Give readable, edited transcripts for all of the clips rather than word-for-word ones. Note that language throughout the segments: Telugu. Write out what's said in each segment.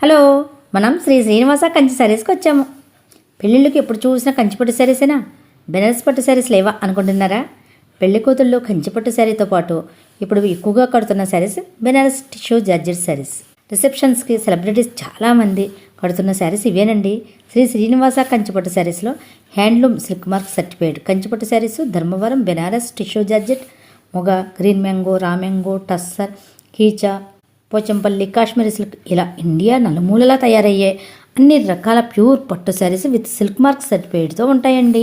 హలో, మనం శ్రీ శ్రీనివాస కంచి శారీస్కి వచ్చాము. పెళ్ళిళ్ళకి ఎప్పుడు చూసినా కంచిపట్టు శారీసేనా, బెనారస్ పట్టు శారీస్ లేవా అనుకుంటున్నారా? పెళ్లి కూతుళ్ళు కంచిపట్టు శారీతో పాటు ఇప్పుడు ఎక్కువగా కడుతున్న శారీస్ బెనారస్ టిష్యూ జార్జెట్ శారీస్. రిసెప్షన్స్కి సెలబ్రిటీస్ చాలామంది కడుతున్న శారీస్ ఇవేనండి. శ్రీ శ్రీనివాస కంచిపట్టు శారీస్లో handloom silk mark certified Kanchipattu saris Dharmavaram Banaras tissue georgette, మొగ, green mango, raw mango, tussar, కీచా, పోచంపల్లి, కాశ్మీరీ సిల్క్ ఇలా ఇండియా నలుమూలలా తయారయ్యే అన్ని రకాల ప్యూర్ పట్టు శారీస్ విత్ సిల్క్ మార్క్ సర్టిఫైడ్తో ఉంటాయండి.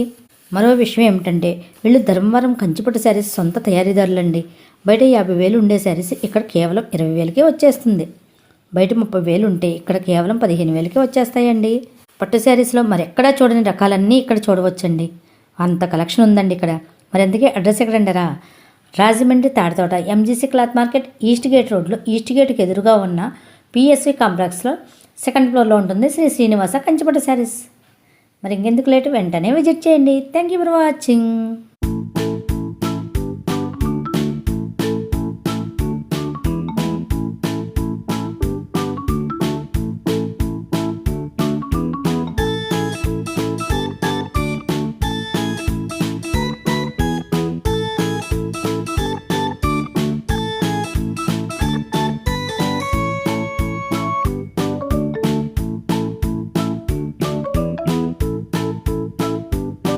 మరో విషయం ఏమిటంటే వీళ్ళు ధర్మవరం కంచిపట్టు శారీస్ సొంత తయారీదారులండి. బయట 50,000 ఉండే శారీస్ ఇక్కడ కేవలం 20,000కే వచ్చేస్తుంది. బయట 30,000 ఉంటే ఇక్కడ కేవలం 15,000కే వచ్చేస్తాయండి. పట్టు శారీస్లో మరెక్కడా చూడని రకాలన్నీ ఇక్కడ చూడవచ్చండి. అంత కలెక్షన్ ఉందండి ఇక్కడ. మరి అందుకే అడ్రస్ ఎక్కడంటారా? Rajahmundry Tadithota MGC cloth market east gate రోడ్లో ఈస్ట్ గేట్కి ఎదురుగా ఉన్న పిఎస్వి కాంప్లెక్స్లో సెకండ్ ఫ్లోర్లో ఉంటుంది శ్రీ శ్రీనివాస కంచిపట్టు శారీస్. మరి ఇంకెందుకు లేటు, వెంటనే విజిట్ చేయండి. Thank you for watching.